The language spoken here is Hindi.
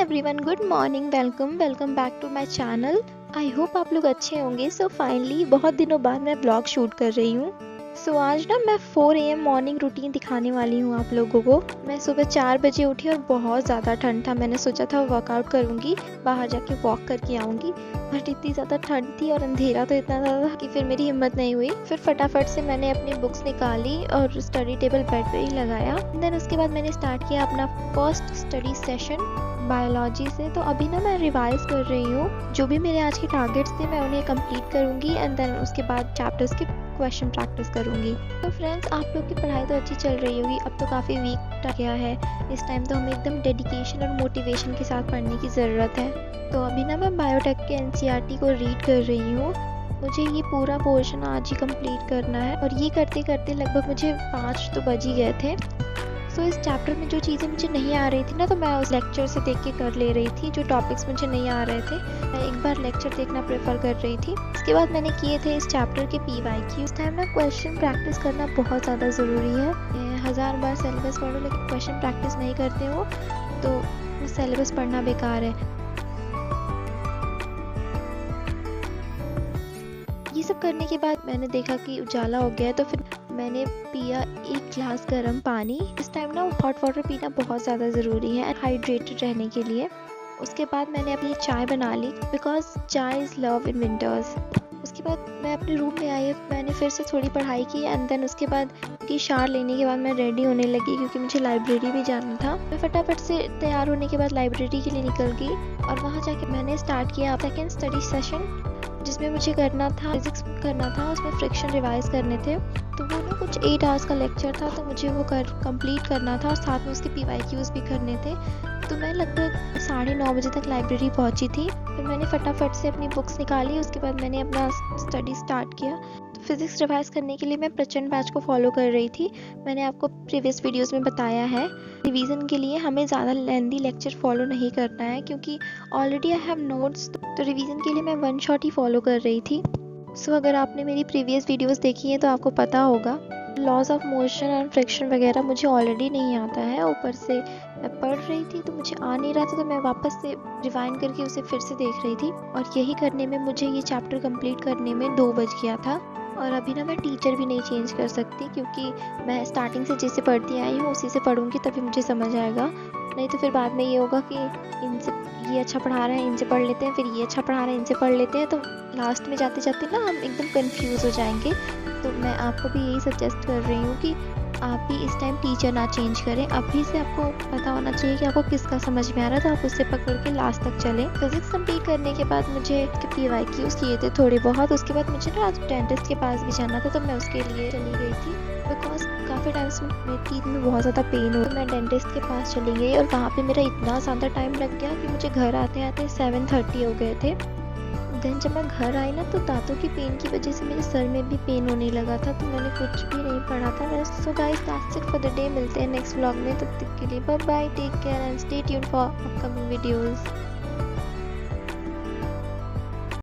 Everyone, good morning, welcome back to my channel. I hope आप लोग अच्छे होंगे। सो फाइनली बहुत दिनों बाद मैं ब्लॉग शूट कर रही हूँ। सो आज ना मैं 4 AM मॉर्निंग रूटीन दिखाने वाली हूँ आप लोगों को। मैं सुबह 4 बजे उठी और बहुत ज़्यादा ठंड था। मैंने सोचा था वर्कआउट करूँगी, बाहर जाके वॉक करके आऊँगी, बट इतनी ज़्यादा ठंड थी और अंधेरा तो इतना ज़्यादा था कि फिर मेरी हिम्मत नहीं हुई। फिर फटाफट से मैंने अपनी बुक्स निकाली और स्टडी टेबल बेड पे ही लगाया। देन उसके बाद मैंने स्टार्ट किया अपना फर्स्ट स्टडी सेशन बायोलॉजी से। तो अभी ना मैं रिवाइज कर रही हूँ, जो भी मेरे आज के टारगेट्स थे मैं उन्हें कंप्लीट करूँगी एंड देन उसके बाद चैप्टर्स के क्वेश्चन प्रैक्टिस करूँगी। तो फ्रेंड्स, आप लोग की पढ़ाई तो अच्छी चल रही होगी। अब तो काफ़ी वीक गया है, इस टाइम तो हमें एकदम डेडिकेशन और मोटिवेशन के साथ पढ़ने की ज़रूरत है। तो अभी ना मैं बायोटेक के NCERT को रीड कर रही हूँ। मुझे ये पूरा पोर्शन आज ही कंप्लीट करना है और ये करते करते लगभग मुझे 5 तो बज ही गए थे। सो इस चैप्टर में जो चीज़ें मुझे नहीं आ रही थी ना, तो मैं उस लेक्चर से देख के कर ले रही थी। जो टॉपिक्स मुझे नहीं आ रहे थे मैं एक बार लेक्चर देखना प्रेफर कर रही थी। इसके बाद मैंने किए थे इस चैप्टर के PYQ। इस टाइम ना क्वेश्चन प्रैक्टिस करना बहुत ज़्यादा ज़रूरी है। 1000 बार सिलेबस पढ़ो लेकिन क्वेश्चन प्रैक्टिस नहीं करते हो तो सिलेबस पढ़ना बेकार है। ये सब करने के बाद मैंने देखा कि उजाला हो गया है, तो फिर मैंने पिया 1 ग्लास गर्म पानी। इस टाइम ना हॉट वाटर पीना बहुत ज़्यादा ज़रूरी है हाइड्रेटेड रहने के लिए। उसके बाद मैंने अपनी चाय बना ली, बिकॉज चाय इज़ लव इन विंटर्स। उसके बाद मैं अपने रूम में आई, मैंने फिर से थोड़ी पढ़ाई की एंड देन उसके बाद की शावर लेने के बाद मैं रेडी होने लगी क्योंकि मुझे लाइब्रेरी भी जाना था। मैं फटाफट से तैयार होने के बाद लाइब्रेरी के लिए निकल गई और वहाँ जाके मैंने स्टार्ट किया सेकेंड स्टडी सेशन, जिसमें मुझे करना था फिजिक्स करना था। उसमें फ्रिक्शन रिवाइज करने थे, तो वो ना कुछ 8 आवर्स का लेक्चर था, तो मुझे वो कंप्लीट करना था और साथ में उसके PYQs भी करने थे। तो मैं लगभग 9:30 बजे तक लाइब्रेरी पहुंची थी। फिर मैंने फटाफट से अपनी बुक्स निकाली, उसके बाद मैंने अपना स्टडी स्टार्ट किया। तो फिजिक्स रिवाइज करने के लिए मैं प्रचंड बैच को फॉलो कर रही थी। मैंने आपको प्रीवियस वीडियोस में बताया है, रिवीजन के लिए हमें ज़्यादा लेंथी लेक्चर फॉलो नहीं करना है क्योंकि ऑलरेडी आई हैव नोट्स। तो रिवीजन के लिए मैं 1 शॉट ही फॉलो कर रही थी। सो अगर आपने मेरी प्रीवियस वीडियोस देखी हैं तो आपको पता होगा laws of motion and friction वगैरह मुझे ऑलरेडी नहीं आता है। ऊपर से मैं पढ़ रही थी तो मुझे आ नहीं रहा था, तो मैं वापस से रिवाइंड करके उसे फिर से देख रही थी और यही करने में मुझे ये चैप्टर कंप्लीट करने में 2 बज गया था। और अभी ना मैं टीचर भी नहीं चेंज कर सकती क्योंकि मैं स्टार्टिंग से जिससे पढ़ती आई हूँ उसी से पढ़ूंगी, तभी मुझे समझ आएगा। नहीं तो फिर बाद में ये होगा कि इनसे ये अच्छा पढ़ा रहे हैं इनसे पढ़ लेते हैं, फिर ये अच्छा पढ़ा रहे हैं इनसे पढ़ लेते हैं, तो लास्ट में जाते जाते ना हम एकदम कंफ्यूज हो जाएंगे। तो मैं आपको भी यही सजेस्ट कर रही हूँ कि आप भी इस टाइम टीचर ना चेंज करें। अभी से आपको पता होना चाहिए कि आपको किसका समझ में आ रहा है, तो आप उससे पकड़ के लास्ट तक चलें। फिजिक्स कंप्लीट करने के बाद मुझे PYQs किए थे थोड़े बहुत। उसके बाद मुझे ना आज डेंटिस्ट के पास भी जाना था, तो मैं उसके लिए चली गई थी बिकॉज काफ़ी टाइम से मेरे टीथ में बहुत ज़्यादा पेन हो। मैं डेंटिस्ट के पास चली गई और वहाँ पे मेरा इतना ज़्यादा टाइम लग गया कि मुझे घर आते आते 7:30 हो गए थे। देन जब मैं घर आई ना, तो दांतों की पेन की वजह से मेरे सर में भी पेन होने लगा था, तो मैंने कुछ भी नहीं पढ़ा था। So guys, that's it for the day. मिलते हैं नेक्स्ट व्लॉग में, तब तक के लिए bye bye, take care and stay tuned for upcoming videos.